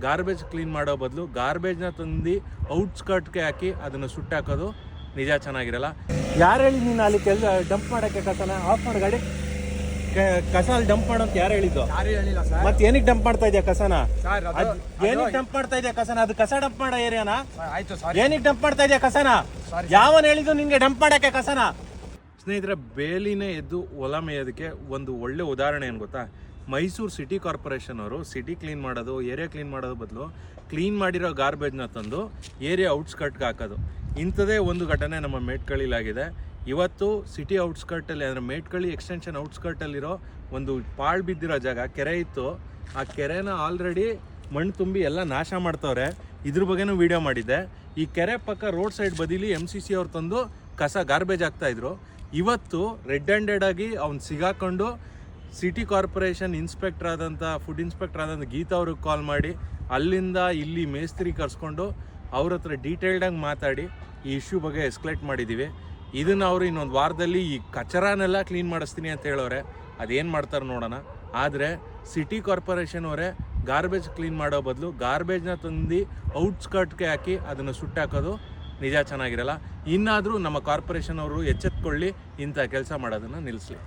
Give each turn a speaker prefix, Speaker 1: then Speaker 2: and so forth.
Speaker 1: Garbage clean ಮಾಡೋ ಬದಲು ಗಾರ್ಬೇಜ್ನ ತಂದು ಔಟ್ಸ್ಕರ್ಟ್ಗೆ ಹಾಕಿ ಅದನ್ನು ಸುಟ್ಟಾಕೋದು ನಿಜ ಚೆನ್ನಾಗಿರಲ್ಲ. ಯಾರು ಹೇಳಿ ನೀನು ಅಲ್ಲಿ ಡಂಪ್ ಮಾಡೋಕ್ಕೆ ಕಸನ ಆಫ್ ಮಾಡಿ ಗಾಡಿ ಕಸ ಅಲ್ಲಿ ಡಂಪ್ ಮಾಡೋ ಅಂತ ಯಾರು ಹೇಳಿದ್ದು? ಮತ್ತೆ ಏನಕ್ಕೆ ಡಂಪ್ ಮಾಡ್ತಾ ಇದೆಯಾ ಕಸನ? ಏನಕ್ಕೆ ಡಂಪ್ ಮಾಡ್ತಾ ಇದೆಯಾ ಕಸನ? ಅದು ಕಸ ಡಂಪ್ ಮಾಡೋ ಏರಿಯಾನ? ಏನಕ್ಕೆ ಡಂಪ್ ಮಾಡ್ತಾ ಇದೆಯಾ ಕಸನ? ಯಾವನ್ ಹೇಳಿದ್ದು ನಿನ್ಗೆ ಡಂಪ್ ಮಾಡಕ್ಕೆ ಕಸನ? ಸ್ನೇಹಿತರೆ, ಬೇಲಿನೇ ಎದ್ದು ಹೊಲ ಮೇಯೋದಕ್ಕೆ ಒಂದು ಒಳ್ಳೆ ಉದಾಹರಣೆ ಏನು ಗೊತ್ತಾ? ಮೈಸೂರು ಸಿಟಿ ಕಾರ್ಪೊರೇಷನ್ ಅವರು ಸಿಟಿ ಕ್ಲೀನ್ ಮಾಡೋದು, ಏರಿಯಾ ಕ್ಲೀನ್ ಮಾಡೋದು ಬದಲು ಕ್ಲೀನ್ ಮಾಡಿರೋ ಗಾರ್ಬೇಜ್ನ ತಂದು ಏರಿಯಾ ಔಟ್ಸ್ಕರ್ಟ್ಗೆ ಹಾಕೋದು. ಇಂಥದೇ ಒಂದು ಘಟನೆ ನಮ್ಮ ಮೇಟ್ಕಳಿಲಾಗಿದೆ. ಇವತ್ತು ಸಿಟಿ ಔಟ್ಸ್ಕರ್ಟಲ್ಲಿ ಅಂದರೆ ಮೇಟ್ಕಳಿ ಎಕ್ಸ್ಟೆನ್ಷನ್ ಔಟ್ಸ್ಕರ್ಟಲ್ಲಿರೋ ಒಂದು ಪಾಳು ಬಿದ್ದಿರೋ ಜಾಗ ಕೆರೆ ಇತ್ತು. ಆ ಕೆರೆನ ಆಲ್ರೆಡಿ ಮಣ್ಣು ತುಂಬಿ ಎಲ್ಲ ನಾಶ ಮಾಡ್ತವ್ರೆ. ಇದ್ರ ಬಗ್ಗೆನೂ ವಿಡಿಯೋ ಮಾಡಿದ್ದೆ. ಈ ಕೆರೆ ಪಕ್ಕ ರೋಡ್ ಸೈಡ್ ಬದಿಲಿ MCC ಅವ್ರು ತಂದು ಕಸ ಗಾರ್ಬೇಜ್ ಹಾಕ್ತಾಯಿದ್ರು. ಇವತ್ತು ರೆಡ್ ಹ್ಯಾಂಡೆಡ್ ಆಗಿ ಅವ್ನು ಸಿಗಾಕೊಂಡು ಸಿಟಿ ಕಾರ್ಪೊರೇಷನ್ ಇನ್ಸ್ಪೆಕ್ಟರ್ ಆದಂಥ ಫುಡ್ ಇನ್ಸ್ಪೆಕ್ಟರ್ ಆದಂಥ ಗೀತಾ ಅವ್ರಿಗೆ ಕಾಲ್ ಮಾಡಿ ಅಲ್ಲಿಂದ ಇಲ್ಲಿ ಮೇಸ್ತ್ರಿ ಕರ್ಸ್ಕೊಂಡು ಅವ್ರ ಹತ್ರ ಡೀಟೇಲ್ಡಾಗಿ ಮಾತಾಡಿ ಈ ಇಶ್ಯೂ ಬಗ್ಗೆ ಎಸ್ಕಲೇಟ್ ಮಾಡಿದ್ದೀವಿ. ಇದನ್ನು ಅವರು ಇನ್ನೊಂದು ವಾರದಲ್ಲಿ ಈ ಕಚರಾನೆಲ್ಲ ಕ್ಲೀನ್ ಮಾಡಿಸ್ತೀನಿ ಅಂತ ಹೇಳೋರೆ. ಅದೇನು ಮಾಡ್ತಾರೆ ನೋಡೋಣ. ಆದರೆ ಸಿಟಿ ಕಾರ್ಪೊರೇಷನ್ ಅವರೇ ಗಾರ್ಬೇಜ್ ಕ್ಲೀನ್ ಮಾಡೋ ಬದಲು ಗಾರ್ಬೇಜ್ನ ತಂದು ಔಟ್ಸ್ಕರ್ಟ್ಗೆ ಹಾಕಿ ಅದನ್ನು ಸುಟ್ಟಾಕೋದು ನಿಜ ಚೆನ್ನಾಗಿರಲ್ಲ. ಇನ್ನಾದರೂ ನಮ್ಮ ಕಾರ್ಪೊರೇಷನ್ ಅವರು ಎಚ್ಚೆತ್ಕೊಳ್ಳಿ, ಇಂಥ ಕೆಲಸ ಮಾಡೋದನ್ನು ನಿಲ್ಲಿಸಲಿ.